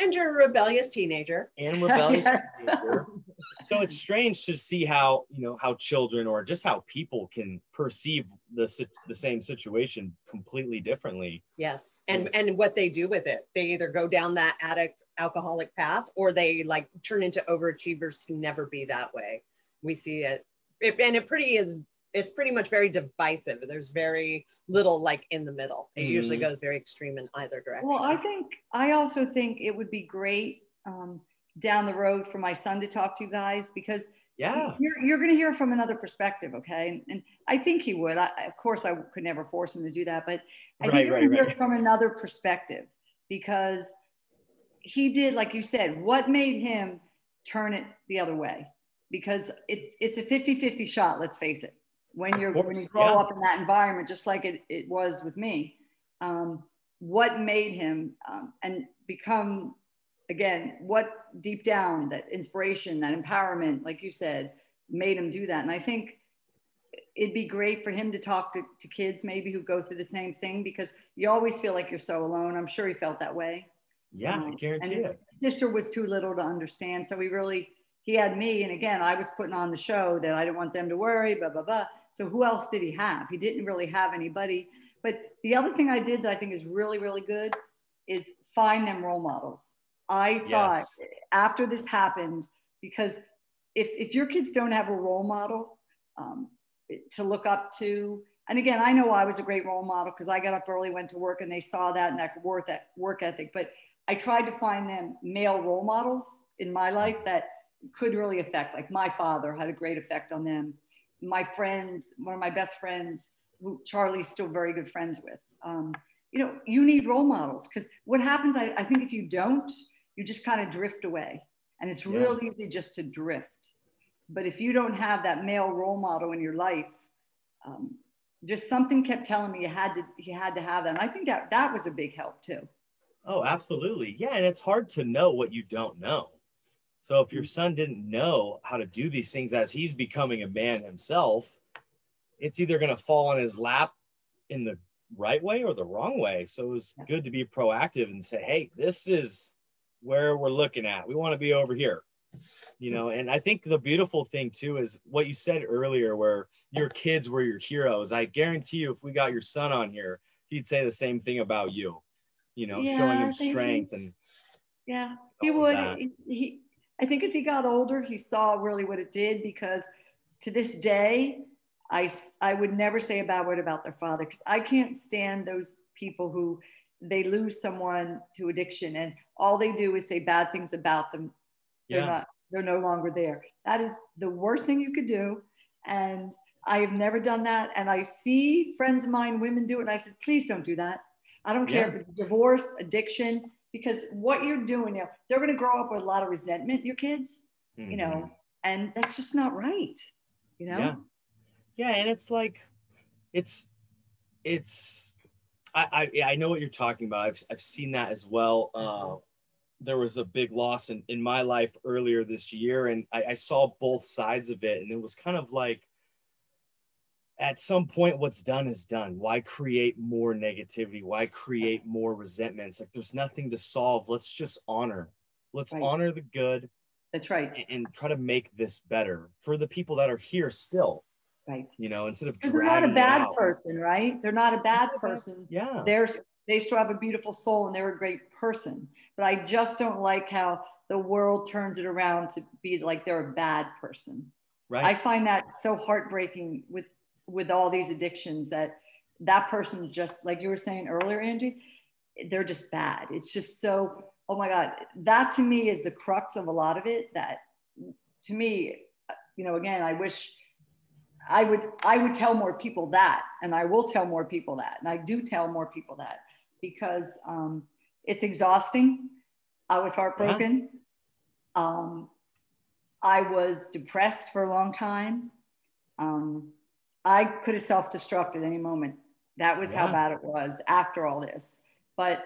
and you're a rebellious teenager. Teenager. So it's strange to see how, you know, how children or just how people can perceive the same situation completely differently. Yes. And what they do with it. They either go down that addict alcoholic path, or they like turn into overachievers to never be that way. We see it. It's pretty much very divisive. There's very little like in the middle. It usually goes very extreme in either direction. Well, I also think it would be great down the road for my son to talk to you guys, because you're going to hear from another perspective. Okay. And I think he would. Of course, I could never force him to do that, but I think you're going to hear from another perspective, because he did, like you said, what made him turn it the other way? Because it's a 50-50 shot. Let's face it. When you grow up in that environment, just like it was with me, what made him and become, again, what deep down, that inspiration, that empowerment, like you said, made him do that. And I think it'd be great for him to talk to kids maybe who go through the same thing, because you always feel like you're so alone. I'm sure he felt that way. Yeah, I guarantee it. His sister was too little to understand. So he had me. And again, I was putting on the show that I didn't want them to worry, blah, blah, blah. So who else did he have? He didn't really have anybody. But the other thing I did that I think is really, really good is find them role models. I thought after this happened, because if your kids don't have a role model to look up to, and again, I know I was a great role model because I got up early, went to work, and they saw that and that work ethic. But I tried to find them male role models in my life that could really affect. Like my father had a great effect on them. My friends, one of my best friends, who Charlie's still very good friends with. You know, you need role models, because what happens, I think if you don't, you just kind of drift away, and it's real easy just to drift. But if you don't have that male role model in your life, just something kept telling me you had to have that. And I think that was a big help too. Oh, absolutely. Yeah. And it's hard to know what you don't know. So if your son didn't know how to do these things as he's becoming a man himself, it's either going to fall on his lap in the right way or the wrong way. So it was good to be proactive and say, hey, this is where we're looking at. We want to be over here. You know, and I think the beautiful thing too is what you said earlier, where your kids were your heroes. I guarantee you, if we got your son on here, he'd say the same thing about you, you know, showing him strength. And he would. I think as he got older, he saw really what it did, because to this day, I would never say a bad word about their father, because I can't stand those people who they lose someone to addiction and all they do is say bad things about them. They're no longer there. That is the worst thing you could do. And I have never done that. And I see friends of mine, women do it. And I said, please don't do that. I don't care if it's divorce, addiction, because what you're doing now, they're going to grow up with a lot of resentment, your kids, you know, and that's just not right. You know? Yeah. And it's like, I know what you're talking about. I've seen that as well. There was a big loss in my life earlier this year, and I saw both sides of it. And it was kind of like, at some point, what's done is done. Why create more negativity? Why create more resentments? Like, there's nothing to solve. Let's just honor. Let's honor the good. That's right. And try to make this better for the people that are here still. Right. You know, instead of because they're not a bad person, right? They're not a bad person. Yeah. They still have a beautiful soul and they're a great person. But I just don't like how the world turns it around to be like they're a bad person. Right. I find that so heartbreaking with all these addictions, that person, just like you were saying earlier, Angie, they're just bad. It's just so, oh my God, that to me is the crux of a lot of it. That to me, you know, again, I wish I would tell more people that, and I will tell more people that, and I do tell more people that, because it's exhausting. I was heartbroken. I was depressed for a long time. I could have self-destructed at any moment. That was how bad it was after all this. But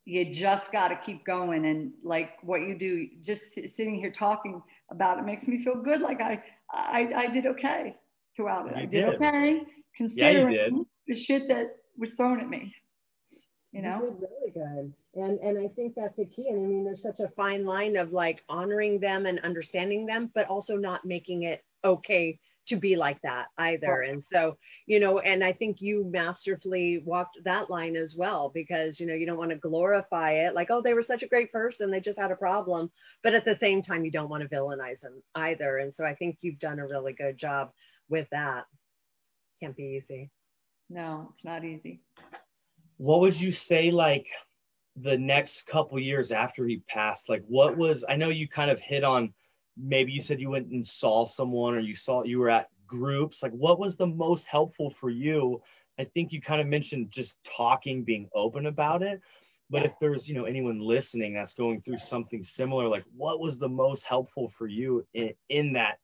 you just got to keep going. And like what you do, just sitting here talking about it makes me feel good. Like I did okay throughout it. I did okay, considering the shit that was thrown at me. You know? You did really good. And I think that's a key. And I mean, there's such a fine line of like honoring them and understanding them, but also not making it okay to be like that either. And so, you know, and I think you masterfully walked that line as well, because, you know, you don't want to glorify it like, oh, they were such a great person, they just had a problem. But at the same time, you don't want to villainize them either. And so I think you've done a really good job with that. Can't be easy. No, it's not easy. What would you say, like, the next couple years after he passed, like what was, I know you kind of hit on, maybe you said you went and saw someone, or you were at groups, like what was the most helpful for you? I think you kind of mentioned just talking, being open about it, but if there's, you know, anyone listening that's going through something similar, like what was the most helpful for you in that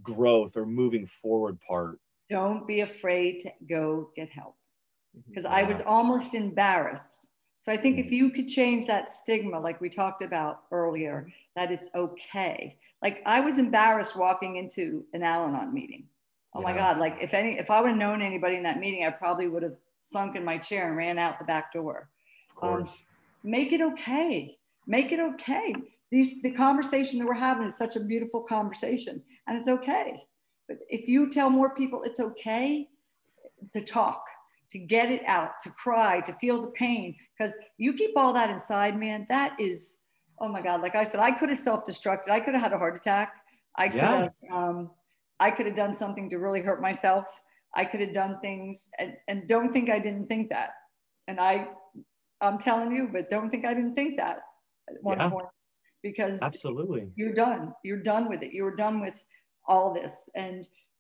growth or moving forward part? Don't be afraid to go get help, because I was almost embarrassed. So I think if you could change that stigma, like we talked about earlier, that it's okay. Like I was embarrassed walking into an Al-Anon meeting. Oh my God. Like if I would have known anybody in that meeting, I probably would have sunk in my chair and ran out the back door. Of course. Make it okay. Make it okay. The conversation that we're having is such a beautiful conversation, and it's okay. But if you tell more people it's okay to talk, to get it out, to cry, to feel the pain, because you keep all that inside, man, that is, oh my God. Like I said, I could have self-destructed. I could have had a heart attack. I could have done something to really hurt myself. I could have done things, and don't think I didn't think that. And I'm telling you, but don't think I didn't think that at one point, because absolutely, you're done with it. You're done with all this.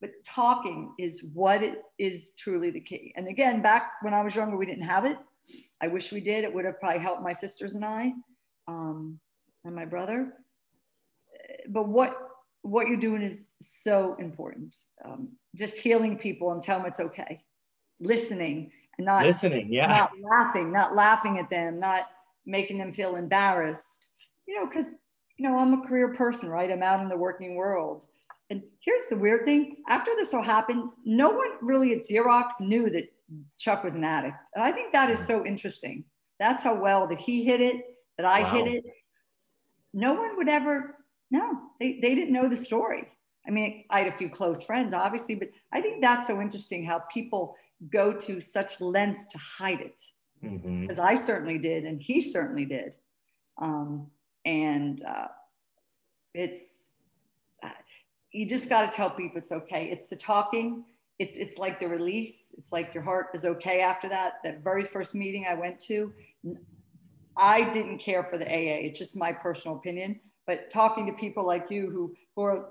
But talking is what it is truly the key. And again, back when I was younger, we didn't have it. I wish we did. It would have probably helped my sisters and I, and my brother. But what you're doing is so important. Just healing people and telling them it's okay. Listening and not laughing at them, not making them feel embarrassed. Because I'm a career person, right? I'm out in the working world. And here's the weird thing. After this all happened, no one really at Xerox knew that Chuck was an addict. And I think that is so interesting. That's how well that he hid it, that I hid it. No one would ever, they didn't know the story. I mean, I had a few close friends, obviously, but I think that's so interesting how people go to such lengths to hide it. Because I certainly did, and he certainly did. You just got to tell people it's okay. It's the talking. It's like the release. It's like your heart is okay after that. That very first meeting I went to, I didn't care for the AA. It's just my personal opinion. But talking to people like you who are,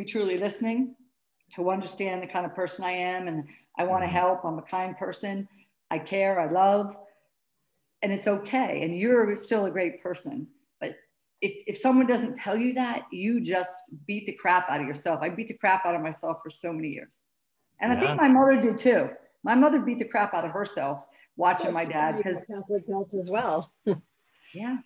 truly listening, who understand the kind of person I am, and I want to help. I'm a kind person. I care. I love. And it's okay. And you're still a great person. But if someone doesn't tell you that, you just beat the crap out of yourself. I beat the crap out of myself for so many years. And I think my mother did too. My mother beat the crap out of herself watching my dad. Because Catholic guilt as well. Yeah.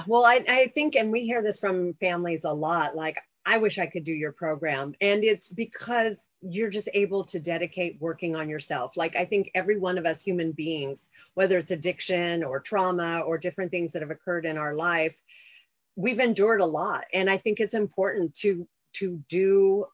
Well, I think, and we hear this from families a lot, like, I wish I could do your program. And it's because you're just able to dedicate working on yourself. Like, I think every one of us human beings, whether it's addiction or trauma or different things that have occurred in our life, we've endured a lot. And I think it's important to do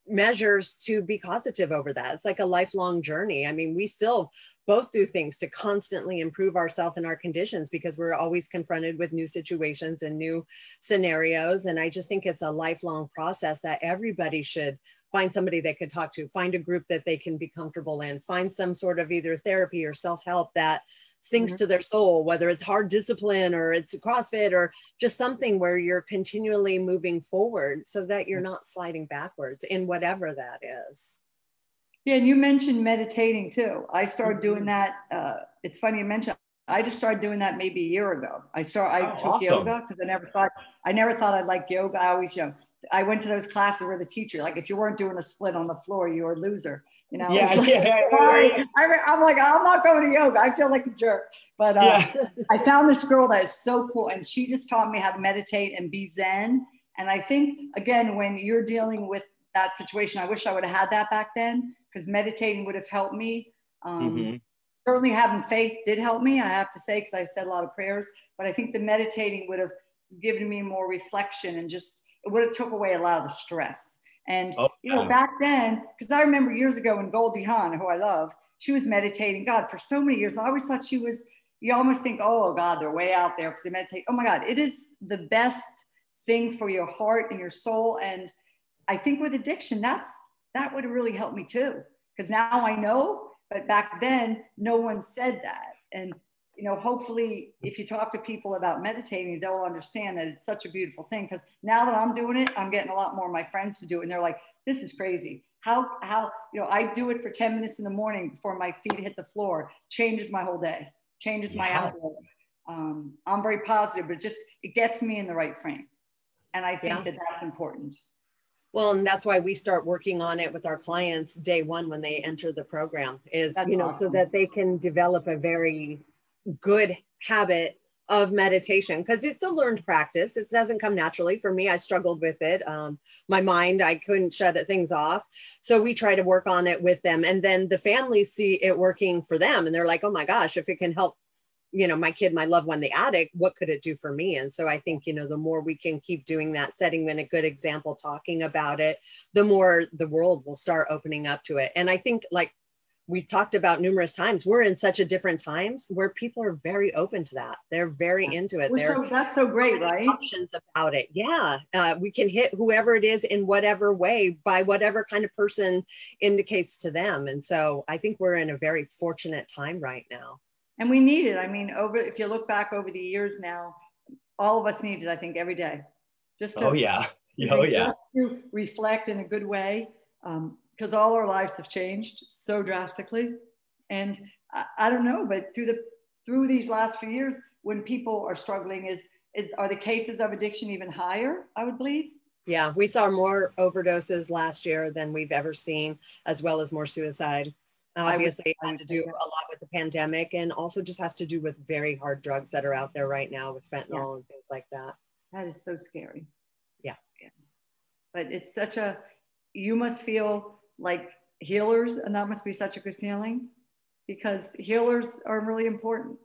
measures to be positive over that. It's like a lifelong journey. I mean, we still both do things to constantly improve ourselves and our conditions, because we're always confronted with new situations and new scenarios. And I just think it's a lifelong process that everybody should find somebody they can talk to, find a group that they can be comfortable in, find some sort of either therapy or self-help that sinks to their soul, whether it's hard discipline or it's CrossFit or just something where you're continually moving forward so that you're not sliding backwards in whatever that is. Yeah, and you mentioned meditating too. I started doing that. It's funny you mentioned. I just started doing that maybe a year ago. I took yoga because I never thought I'd like yoga. I went to those classes where the teacher, like, if you weren't doing a split on the floor, you were a loser. I'm like, I'm not going to yoga. I feel like a jerk. But I found this girl that is so cool, and she just taught me how to meditate and be Zen. And I think, again, when you're dealing with that situation, I wish I would have had that back then, because meditating would have helped me. Certainly having faith did help me, I have to say, because I said a lot of prayers. But I think the meditating would have given me more reflection, and just, it would have took away a lot of the stress. And, back then, because I remember years ago when Goldie Hawn, who I love, she was meditating, God, for so many years. I always thought you almost think, oh God, they're way out there because they meditate. Oh my God, it is the best thing for your heart and your soul. And I think with addiction, that would have really helped me too. Because now I know, but back then, no one said that. And, hopefully if you talk to people about meditating, they'll understand that it's such a beautiful thing. Because now that I'm doing it, I'm getting a lot more of my friends to do it. And they're like, this is crazy. How, I do it for 10 minutes in the morning before my feet hit the floor, changes my whole day, changes my outlook. I'm very positive, but it gets me in the right frame. And I think that that's important. Well, and that's why we start working on it with our clients day one when they enter the program, is, awesome. So that they can develop a very good habit of meditation, because it's a learned practice. It doesn't come naturally. For me, I struggled with it. My mind, I couldn't shut things off. So we try to work on it with them. And then the families see it working for them. And they're like, oh my gosh, if it can help, my kid, my loved one, the addict, what could it do for me? And so I think, the more we can keep doing that, setting them a good example, talking about it, the more the world will start opening up to it. And I think, like, we've talked about numerous times, we're in such a different times where people are very open to that. They're very into it. That's so great, right? Options about it. Yeah. We can hit whoever it is in whatever way by whatever kind of person indicates to them. And so I think we're in a very fortunate time right now. And we need it. I mean, if you look back over the years now, all of us need it, I think, every day. Just to, just to reflect in a good way. Because all our lives have changed so drastically. And I don't know, but through these last few years, when people are struggling, are the cases of addiction even higher, I would believe? Yeah, we saw more overdoses last year than we've ever seen, as well as more suicide. Obviously, it had to do a lot with the pandemic, and also just has to do with very hard drugs that are out there right now with fentanyl and things like that. That is so scary. Yeah. But it's you must feel like healers, and that must be such a good feeling, because healers are really important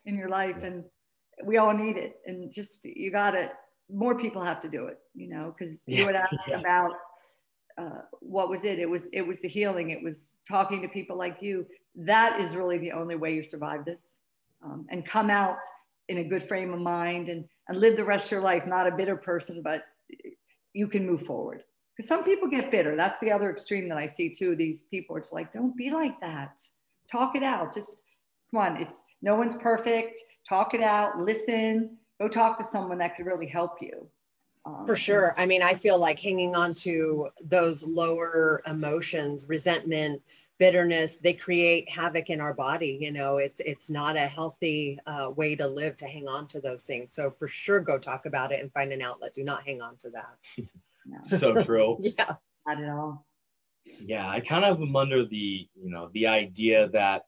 in your life, and we all need it. And just, more people have to do it, because you had asked about what was it? It was the healing. It was talking to people like you. That is really the only way you survive this, and come out in a good frame of mind and live the rest of your life, not a bitter person, but you can move forward. Because some people get bitter. That's the other extreme that I see too. These people, it's like, don't be like that. Talk it out. Just come on. No one's perfect. Talk it out. Listen. Go talk to someone that could really help you. For sure. I mean, I feel like hanging on to those lower emotions, resentment, bitterness, they create havoc in our body. It's not a healthy way to live, to hang on to those things. So for sure, go talk about it and find an outlet. Do not hang on to that. No. So true. Yeah. Not at all. Yeah, I kind of am under the idea that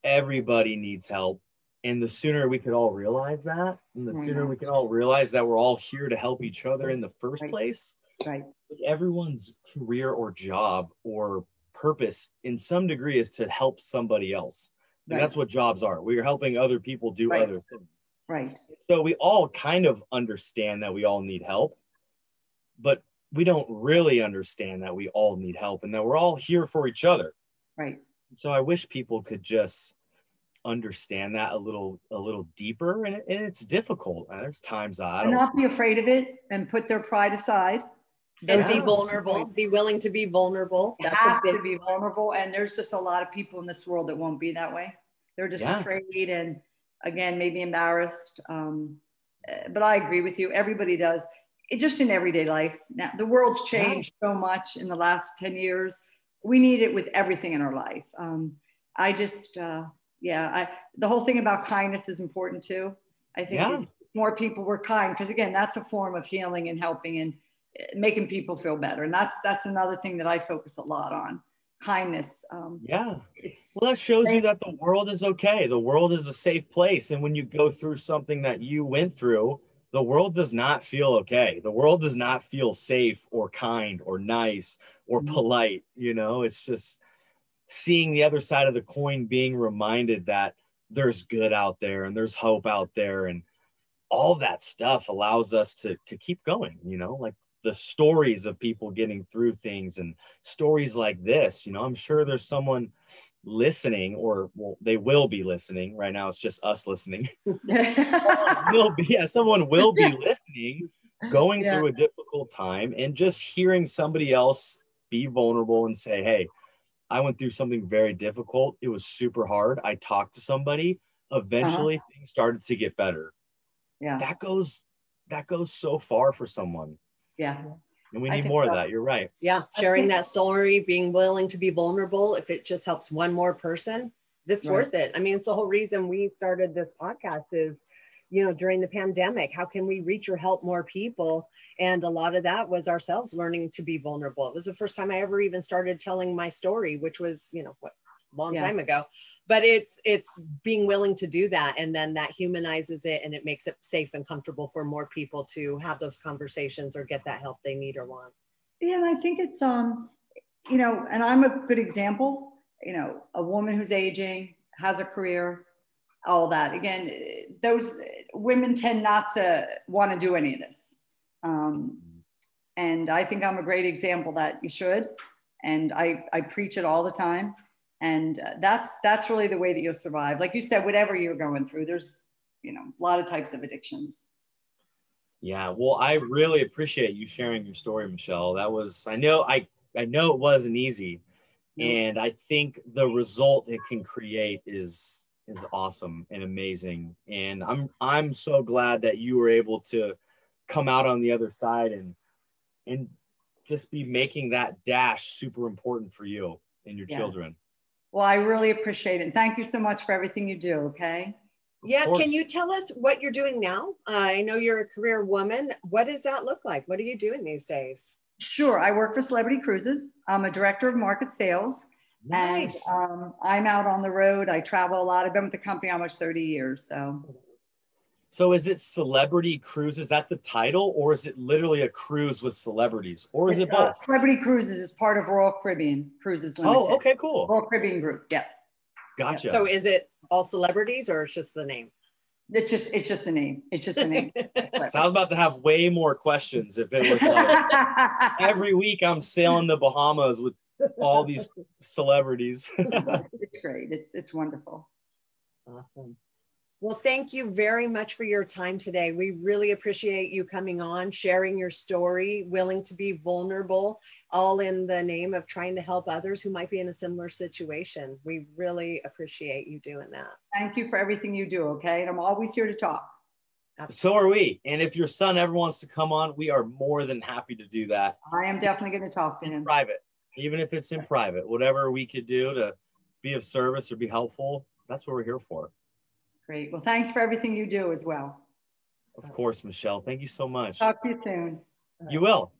everybody needs help. And the sooner we could all realize that, and the sooner we can all realize that we're all here to help each other in the first place. Right. Everyone's career or job or purpose in some degree is to help somebody else. And that's what jobs are. We're helping other people do other things. Right. So we all kind of understand that we all need help, but we don't really understand that we all need help and that we're all here for each other. Right. So I wish people could just understand that a little deeper, and it's difficult. There's times and not be afraid of it, and put their pride aside. And be vulnerable, be willing to be vulnerable. You have to be vulnerable. And there's just a lot of people in this world that won't be that way. They're just afraid and, again, maybe embarrassed. But I agree with you. Everybody does. Just in everyday life. Now, the world's changed so much in the last 10 years. We need it with everything in our life. The whole thing about kindness is important too. I think more people were kind, because again, that's a form of healing and helping and making people feel better. And that's another thing that I focus a lot on. Kindness. Well, that shows you that the world is okay. The world is a safe place. And when you go through something that you went through, the world does not feel okay. The world does not feel safe or kind or nice or polite. It's just seeing the other side of the coin, being reminded that there's good out there and there's hope out there, and all that stuff allows us to keep going. Like the stories of people getting through things and stories like this. I'm sure there's someone listening, or they will be listening right now. It's just us listening. Someone will be listening, going through a difficult time, and just hearing somebody else be vulnerable and say, hey, I went through something very difficult. It was super hard. I talked to somebody. Eventually things started to get better. Yeah. That goes so far for someone. Yeah. And we need more of that. You're right. Yeah. Sharing that story, being willing to be vulnerable. If it just helps one more person, that's worth it. I mean, it's the whole reason we started this podcast is, during the pandemic, how can we reach or help more people? And a lot of that was ourselves learning to be vulnerable. It was the first time I ever even started telling my story, which was, long time ago. But it's being willing to do that. And then that humanizes it, and it makes it safe and comfortable for more people to have those conversations or get that help they need or want. Yeah. And I think it's, and I'm a good example, a woman who's aging, has a career, all that. Again, those women tend not to want to do any of this. And I think I'm a great example that you should. And I preach it all the time. And that's really the way that you'll survive. Like you said, whatever you're going through, there's, a lot of types of addictions. Yeah, well, I really appreciate you sharing your story, Michelle. That was, I know it wasn't easy, and I think the result it can create is awesome and amazing. And I'm so glad that you were able to come out on the other side and just be making that dash super important for you and your children. Well, I really appreciate it. And thank you so much for everything you do. Okay. Yeah. Can you tell us what you're doing now? I know you're a career woman. What does that look like? What are you doing these days? Sure. I work for Celebrity Cruises. I'm a director of market sales. Nice. And I'm out on the road. I travel a lot. I've been with the company almost 30 years. So is it Celebrity Cruises? Is that the title, or is it literally a cruise with celebrities, or is it both? Celebrity Cruises is part of Royal Caribbean Cruises Limited. Oh, okay, cool. Royal Caribbean Group. Yeah. Gotcha. So is it all celebrities, or it's just the name? It's just the name. It's just the name. So I was about to have way more questions if it was like every week I'm sailing the Bahamas with all these celebrities. It's great. It's wonderful. Awesome. Well, thank you very much for your time today. We really appreciate you coming on, sharing your story, willing to be vulnerable, all in the name of trying to help others who might be in a similar situation. We really appreciate you doing that. Thank you for everything you do, okay? And I'm always here to talk. So are we. And if your son ever wants to come on, we are more than happy to do that. I am definitely going to talk to him. Private, even if it's in private, whatever we could do to be of service or be helpful, that's what we're here for. Great. Well, thanks for everything you do as well. Of course, Michelle. Thank you so much. Talk to you soon. You will.